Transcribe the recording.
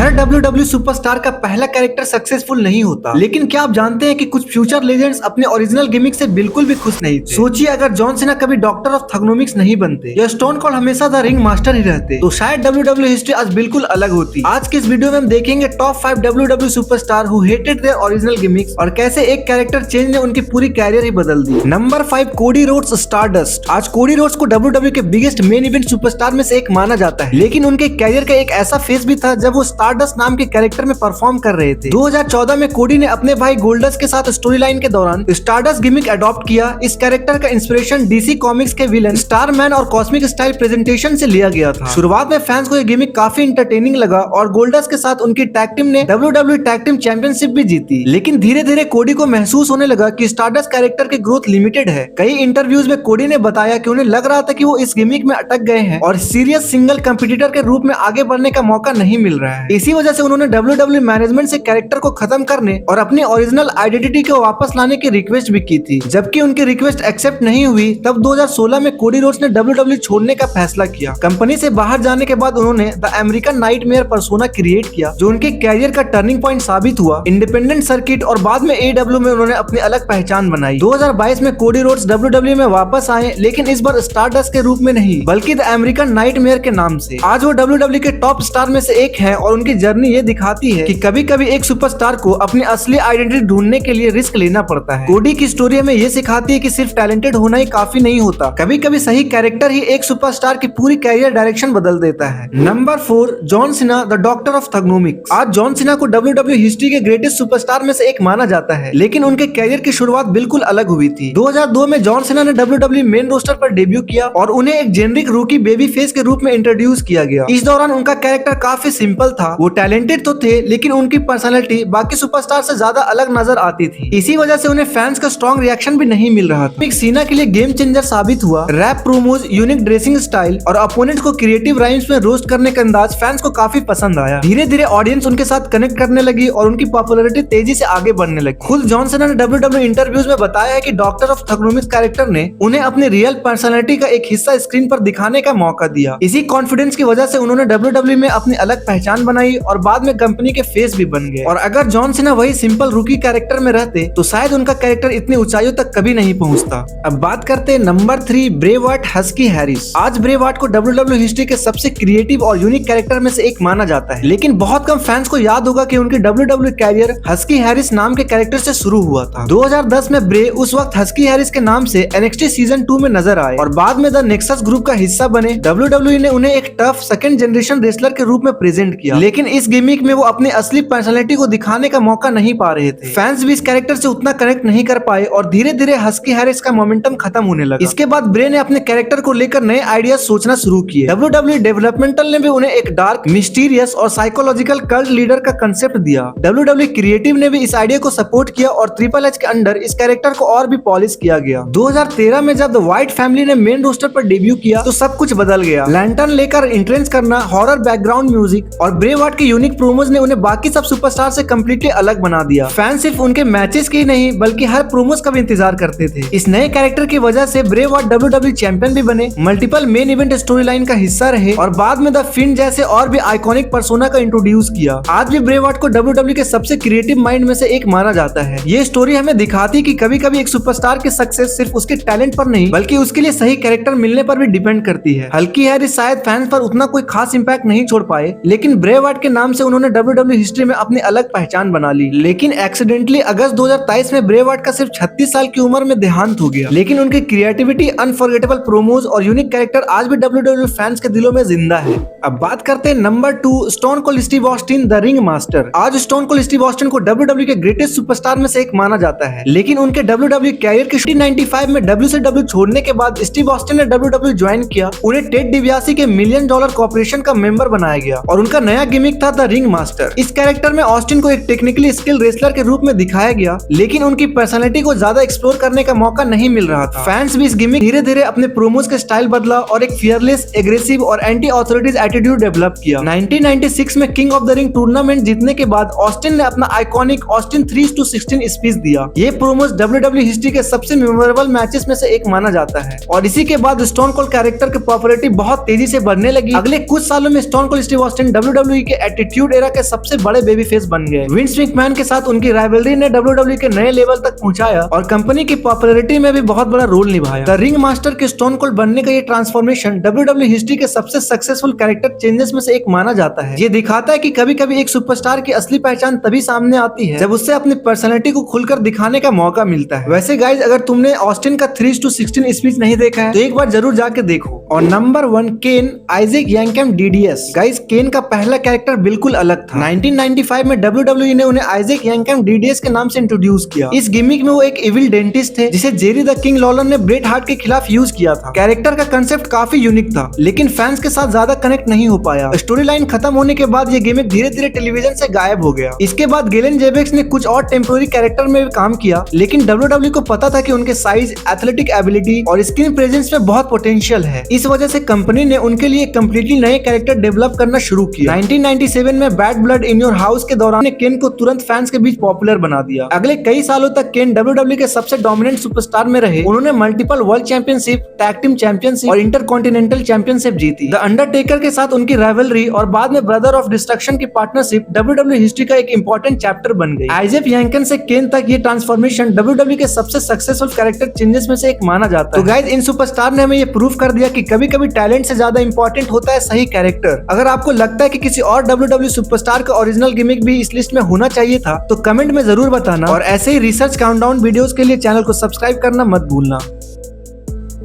हर WWE superstar का पहला character successful नहीं होता, लेकिन क्या आप जानते हैं कि कुछ फ्यूचर लेजेंड्स अपने ओरिजिनल गिमिक से बिल्कुल भी खुश नहीं थे। सोचिए अगर जॉन सीना कभी डॉक्टर ऑफ थग्नोमिक्स नहीं बनते या स्टोन कोल्ड हमेशा द रिंग मास्टर ही रहते, तो शायद WWE हिस्ट्री आज बिल्कुल अलग होती। आज के इस वीडियो में हम देखेंगे top 5 WWE superstar who hated their original gimmicks और कैसे एक कैरेक्टर चेंज ने उनकी पूरी कैरियर ही बदल दी। Number 5, Cody Rhodes stardust. आज कोडी रोड्स को WWE के बिगेस्ट मेन इवेंट सुपरस्टार में से एक माना जाता है, लेकिन उनके कैरियर का एक ऐसा फेज भी था जब वो स्टारडस्ट नाम के कैरेक्टर में परफॉर्म कर रहे थे। 2014 में कोडी ने अपने भाई गोल्डस्ट के साथ स्टोरी लाइन के दौरान स्टारडस्ट गिमिक अडॉप्ट किया। इस कैरेक्टर का इंस्पिरेशन डीसी कॉमिक्स के विलन स्टारमैन और कॉस्मिक स्टाइल प्रेजेंटेशन से लिया गया था। शुरुआत में फैंस को यह गिमिक काफी इंटरटेनिंग लगा और गोल्डस्ट के साथ उनकी टैग टीम ने WWE टैग टीम चैंपियनशिप भी जीती। लेकिन धीरे धीरे कोडी को महसूस होने लगा कि स्टारडस्ट कैरेक्टर की ग्रोथ लिमिटेड है। कई इंटरव्यूज में कोडी ने बताया कि उन्हें लग रहा था कि वो इस गिमिक में अटक गए हैं और सीरियस सिंगल कंपटीटर के रूप में आगे बढ़ने का मौका नहीं मिल रहा है। इसी वजह से उन्होंने WWE मैनेजमेंट से कैरेक्टर को खत्म करने और अपनी ओरिजिनल आइडेंटिटी को वापस लाने की रिक्वेस्ट भी की थी। जबकि उनकी रिक्वेस्ट एक्सेप्ट नहीं हुई, तब 2016 में कोडी रोड्स ने WWE छोड़ने का फैसला किया। कंपनी से बाहर जाने के बाद उन्होंने the American nightmare persona create किया, जो उनके कैरियर का टर्निंग पॉइंट साबित हुआ। इंडिपेंडेंट सर्किट और बाद में AEW में उन्होंने अपनी अलग पहचान बनाई। 2022 में कोडी रोड्स WWE में वापस आए, लेकिन इस बार स्टारडस्ट के रूप में नहीं बल्कि द अमेरिकन नाइटमेयर के नाम से। आज वो WWE के टॉप स्टार में से एक है और उनकी जर्नी ये दिखाती है कि कभी कभी एक सुपरस्टार को अपनी असली आइडेंटिटी ढूंढने के लिए रिस्क लेना पड़ता है। कोडी की स्टोरी हमें ये सिखाती है कि सिर्फ टैलेंटेड होना ही काफी नहीं होता, कभी कभी सही कैरेक्टर ही एक सुपरस्टार की पूरी कैरियर डायरेक्शन बदल देता है। Number 4, John Cena the doctor of thuganomics. आज जॉन सीना को WWE हिस्ट्री के ग्रेटेस्ट सुपरस्टार में से एक माना जाता है, लेकिन उनके कैरियर की शुरुआत बिल्कुल अलग हुई थी। 2002 में जॉन सीना ने WWE मेन रोस्टर पर डेब्यू किया और उन्हें एक जेनरिक रूकी बेबी फेस के रूप में इंट्रोड्यूस किया गया। इस दौरान उनका कैरेक्टर काफी सिंपल था। वो टैलेंटेड तो थे, लेकिन उनकी पर्सनालिटी बाकी सुपरस्टार से ज्यादा अलग नजर आती थी। इसी वजह से उन्हें फैंस का स्ट्रॉन्ग रिएक्शन भी नहीं मिल रहा था। सीना के लिए गेम चेंजर साबित हुआ। Rap promos, unique dressing style और अपोनेंट को क्रिएटिव राइम्स में रोस्ट करने का अंदाज फैंस को काफी पसंद आया। धीरे धीरे ऑडियंस उनके साथ कनेक्ट करने लगी और उनकी पॉपुलैरिटी तेजी से आगे बढ़ने लगी। खुद जॉन सीना ने WWE इंटरव्यूज में बताया है कि डॉक्टर ऑफ थग्नोमिक्स कैरेक्टर ने उन्हें अपनी रियल पर्सनालिटी का एक हिस्सा स्क्रीन पर दिखाने का मौका दिया। इसी कॉन्फिडेंस की वजह से उन्होंने WWE में अपनी अलग पहचान बनाई और बाद में कंपनी के फेस भी बन गए। और अगर जॉन सीना वही सिंपल रूकी कैरेक्टर में रहते तो शायद उनका कैरेक्टर इतनी ऊंचाइयों तक कभी नहीं पहुंचता। अब बात करते हैं नंबर 3, ब्रे वार्ट हस्की हैरिस। आज ब्रे वार्ट को WWE हिस्ट्री के सबसे क्रिएटिव और यूनिक कैरेक्टर में से एक माना जाता है, लेकिन बहुत कम फैंस को याद होगा कि उनकी WWE कैरियर हस्की हैरिस नाम के कैरेक्टर से शुरू हुआ था। 2010 में ब्रे उस वक्त हस्की हैरिस के नाम से NXT सीजन 2 में नजर आए और बाद में द नेक्सस ग्रुप का हिस्सा बने। WWE ने उन्हें एक टफ सेकंड जनरेशन रेसलर के रूप में प्रेजेंट किया, लेकिन इस गिमिक में वो अपनी असली पर्सनालिटी को दिखाने का मौका नहीं पा रहे थे। फैंस भी इस कैरेक्टर से उतना कनेक्ट नहीं कर पाए और धीरे धीरे हस्की हैरिस का मोमेंटम खत्म होने लगा। इसके बाद ब्रे ने अपने कैरेक्टर को लेकर नए आइडियाज सोचना शुरू किए। WWE डेवलपमेंटल ने भी उन्हें एक डार्क, मिस्टीरियस और साइकोलॉजिकल कल्ट लीडर का कंसेप्ट दिया। WWE क्रिएटिव ने भी इस आइडिया को सपोर्ट किया और ट्रिपल एच के अंडर इस कैरेक्टर को और भी पॉलिश किया गया। 2013 में जब द व्हाइट फैमिली ने मेन रोस्टर पर डेब्यू किया तो सब कुछ बदल गया। लैंटर्न लेकर एंट्रेंस करना, हॉरर बैकग्राउंड म्यूजिक और ब्रे वार्ट के यूनिक प्रोमोज ने उन्हें बाकी सब सुपरस्टार से कम्प्लीटली अलग बना दिया। फैंस सिर्फ उनके मैचेस के ही नहीं बल्कि हर प्रोमोज का भी इंतजार करते थे। इस नए कैरेक्टर की वजह से ब्रे वार्ट WWE चैंपियन भी बने, multiple main event story line का हिस्सा रहे और बाद में द फिन जैसे और भी आइकॉनिक पर्सोना का इंट्रोड्यूस किया। आज भी ब्रे वार्ट को WWE के सबसे क्रिएटिव माइंड में से एक माना जाता है। ये स्टोरी हमें दिखाती है कि कभी कभी एक सुपरस्टार की सक्सेस सिर्फ उसके टैलेंट पर नहीं बल्कि उसके लिए सही कैरेक्टर मिलने पर भी डिपेंड करती है। हल्की हैरिस शायद फैंस पर उतना कोई खास इंपैक्ट नहीं छोड़ पाए, लेकिन ब्रे वार्ट के नाम से उन्होंने WWE हिस्ट्री में अपनी अलग पहचान बना ली। लेकिन एक्सीडेंटली अगस्त 2023 में ब्रे वार्ट का सिर्फ 36 साल की उम्र में देहांत हो गया, लेकिन उनकी क्रिएटिविटी, अनफॉरगेटेबल प्रोमोज और यूनिक कैरेक्टर आज भी WWE फैंस के दिलों में जिंदा है। अब बात करते हैं number 2, stone cold Steve Austin the ring master. आज स्टोन कोल्ड स्टीव ऑस्टिन को WWE के ग्रेटेस्ट सुपरस्टार में से एक माना जाता है, लेकिन उनके WWE कैरियर के 1995 में WCW छोड़ने के बाद स्टीव ऑस्टिन ने WWE ज्वाइन किया। उन्हें टेड डिबियासी के $1 मिलियन कॉर्पोरेशन का मेंबर बनाया गया और उनका नया गिमिक था द रिंग मास्टर। इस कैरेक्टर में ऑस्टिन को एक टेक्निकली स्किल रेसलर के रूप में दिखाया गया, लेकिन उनकी पर्सनालिटी को ज्यादा एक्सप्लोर करने का मौका नहीं मिल रहा था। फैंस भी इस गिमिक धीरे धीरे अपने प्रोमोज के स्टाइल बदला और एक फियरलेस, एग्रेसिव और एंटी ऑथोरिटीज एटीट्यूड डेवलप किया। 1996 में king of the ring tournament जीतने के बाद ऑस्टिन ने अपना आइकॉनिक ऑस्टिन 3:16 स्पीच दिया। ये प्रोमोज WWE हिस्ट्री के सबसे मेमोरेबल मैचेस में से एक माना जाता है और इसी के बाद स्टोन कोल्ड कैरेक्टर की पॉपुलैरिटी बहुत तेजी से बढ़ने लगी। अगले कुछ सालों में stone cold Steve Austin WWE के के एटीट्यूड एरा के सबसे बड़े बेबी फेस बन गए। विंस मैकमैन के साथ उनकी राइवलरी ने WWE के नए लेवल तक पहुंचाया और कंपनी की पॉपुलैरिटी में भी बहुत बड़ा रोल निभाया। द रिंग मास्टर के स्टोन कोल्ड बनने का ये ट्रांसफॉर्मेशन WWE हिस्ट्री के सबसे सक्सेसफुल कैरेक्टर चेंजेस में से एक माना जाता है। ये दिखाता है कि कभी-कभी एक सुपरस्टार की असली पहचान तभी सामने आती है जब उससे अपनी पर्सनैलिटी को खुलकर दिखाने का मौका मिलता है। वैसे गाइज, अगर तुमने ऑस्टिन का 3:16 स्पीच नहीं देखा है तो एक बार जरूर जाके देखो। और नंबर 1, केन आइजैक यांकम डीडीएस। गाइज, केन का पहला कैरेक्टर बिल्कुल अलग था। 1995 में WWE ने उन्हें आइजैक यांकम डीडीएस के नाम से इंट्रोड्यूस किया। इस गिमिक में वो एक इविल डेंटिस्ट थे जिसे जेरी द किंग लॉलर ने ब्रेट हार्ट के खिलाफ यूज किया था। कैरेक्टर का कंसेप्ट काफी यूनिक था, लेकिन फैंस के साथ ज्यादा कनेक्ट नहीं हो पाया। स्टोरी लाइन खत्म होने के बाद ये गिमिक धीरे धीरे टेलीविजन से गायब हो गया। इसके बाद गेलन जेबेक्स ने कुछ और टेम्पोररी कैरेक्टर में भी काम किया, लेकिन WWE को पता था कि उनके साइज, एथलेटिक एबिलिटी और स्क्रीन प्रेजेंस में बहुत पोटेंशियल है। इस वजह से कंपनी ने उनके लिए कम्प्लीटली नए कैरेक्टर डेवलप करना शुरू किया। 1997 में bad blood in your house के दौरान केन को तुरंत फैंस के बीच पॉपुलर बना दिया। अगले कई सालों तक केन WWE के सबसे डोमिनेंट सुपरस्टार में रहे। उन्होंने multiple world championship, tag team championship और इंटरकॉन्टिनेंटल चैंपियनशिप जीती। द अंडरटेकर के साथ उनकी राइवलरी और बाद में ब्रदर ऑफ डिस्ट्रक्शन की पार्टनरशिप WWE हिस्ट्री का एक इंपॉर्टेंट चैप्टर बन गई। आइजैक यांकन से केन तक ये ट्रांसफॉर्मेशन WWE के सबसे सक्सेसफुल कैरेक्टर चेंजेस में से एक माना जाता है। तो गाइज, इन सुपरस्टार ने हमें ये प्रूव कर दिया कि कभी कभी टैलेंट से ज्यादा इंपॉर्टेंट होता है सही कैरेक्टर। अगर आपको लगता है कि किसी और WWE सुपरस्टार का ओरिजिनल गिमिक भी इस लिस्ट में होना चाहिए था तो कमेंट में जरूर बताना, और ऐसे ही रिसर्च काउंटडाउन वीडियोस के लिए चैनल को सब्सक्राइब करना मत भूलना।